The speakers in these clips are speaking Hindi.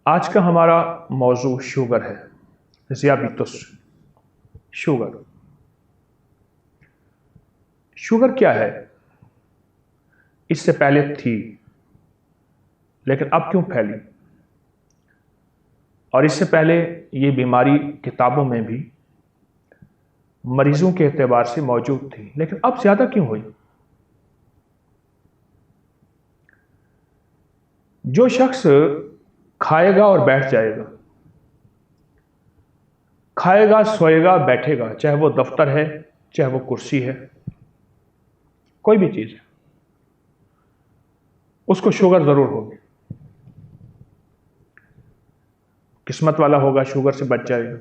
आज का हमारा मौजू शुगर है, ज़ियाबितुस। शुगर शुगर क्या है? इससे पहले थी, लेकिन अब क्यों फैली? और इससे पहले ये बीमारी किताबों में भी मरीजों के एतबार से मौजूद थी, लेकिन अब ज़्यादा क्यों हुई? जो शख्स खाएगा और बैठ जाएगा, खाएगा, सोएगा, बैठेगा, चाहे वो दफ्तर है, चाहे वो कुर्सी है, कोई भी चीज़ है, उसको शुगर ज़रूर होगी। किस्मत वाला होगा, शुगर से बच जाएगा,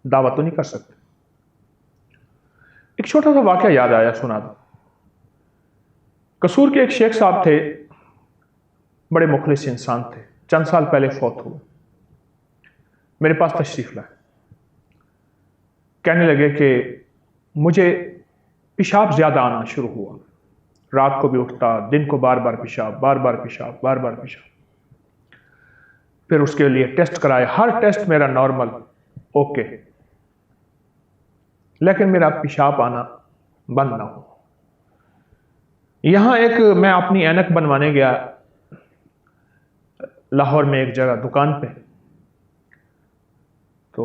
दावा तो नहीं कर सकते। एक छोटा सा वाकया याद आया, सुना दो। कसूर के एक शेख साहब थे, बड़े मुखलिस इंसान थे, चंद साल पहले फौत हुए। मेरे पास तशरीफ लाए, कहने लगे कि मुझे पेशाब ज़्यादा आना शुरू हुआ, रात को भी उठता, दिन को बार बार पेशाब, बार बार पेशाब, बार बार पेशाब। फिर उसके लिए टेस्ट कराए, हर टेस्ट मेरा नॉर्मल, ओके, लेकिन मेरा पेशाब आना बंद ना हो। यहां मैं अपनी ऐनक बनवाने गया लाहौर में एक जगह दुकान पे, तो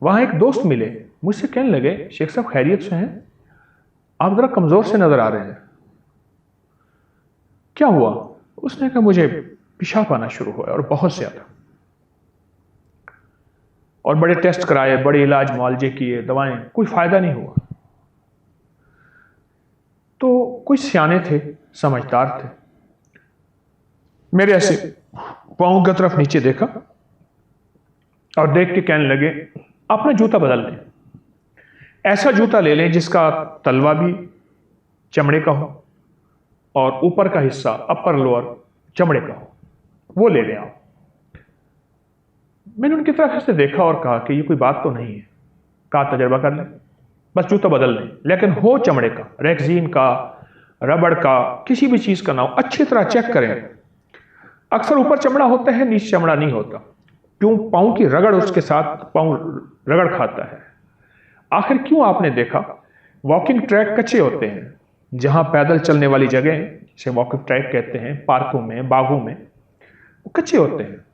वहां एक दोस्त मिले, मुझसे कहने लगे, शेख साहब खैरियत से हैं? आप जरा कमजोर से नजर आ रहे हैं, क्या हुआ? उसने कहा मुझे पेशाब आना शुरू हुआ और बहुत ज्यादा, और बड़े टेस्ट कराए, बड़े इलाज मुआलजे किए, दवाएं, कोई फायदा नहीं हुआ। तो कुछ सियाने थे, समझदार थे, मेरे ऐसे पांव की तरफ नीचे देखा और देख के कहने लगे, अपना जूता बदल लें, ऐसा जूता ले लें जिसका तलवा भी चमड़े का हो और ऊपर का हिस्सा अपर लोअर चमड़े का हो, वो ले लें आप। मैंने उनकी तरफ से देखा और कहा कि ये कोई बात तो नहीं है। कहा तजर्बा कर लें, बस जूता बदल लें, लेकिन हो चमड़े का, रेक्सीन का, रबड़ का, किसी भी चीज का ना हो, अच्छी तरह चेक करें। अक्सर ऊपर चमड़ा होता है, नीचे चमड़ा नहीं होता। क्यों? पांव की रगड़ उसके साथ पांव रगड़ खाता है। आखिर क्यों? आपने देखा, वॉकिंग ट्रैक कच्चे होते हैं, जहां पैदल चलने वाली जगह, जिसे वॉकिंग ट्रैक कहते हैं, पार्कों में, बागों में, वो कच्चे होते हैं,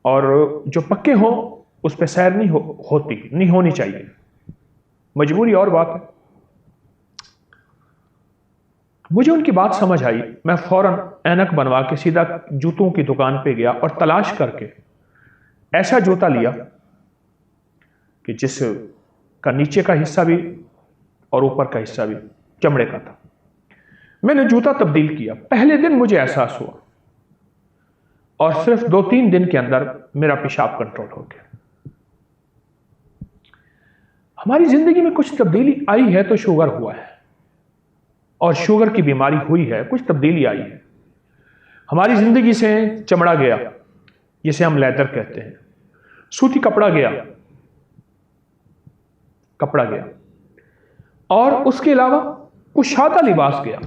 और जो पक्के हों उस पर सैर नहीं होनी चाहिए। मजबूरी और बात है। मुझे उनकी बात समझ आई, मैं फौरन ऐनक बनवा के सीधा जूतों की दुकान पे गया और तलाश करके ऐसा जूता लिया कि जिसका नीचे का हिस्सा भी और ऊपर का हिस्सा भी चमड़े का था। मैंने जूता तब्दील किया। पहले दिन मुझे एहसास हुआ और सिर्फ 2-3 दिन के अंदर मेरा पेशाब कंट्रोल हो गया। हमारी जिंदगी में कुछ तब्दीली आई है तो शुगर हुआ है, और शुगर की बीमारी हुई है, कुछ तब्दीली आई है। हमारी जिंदगी से चमड़ा गया, जिसे हम लेदर कहते हैं, सूती कपड़ा गया, और उसके अलावा कुशादा लिबास गया।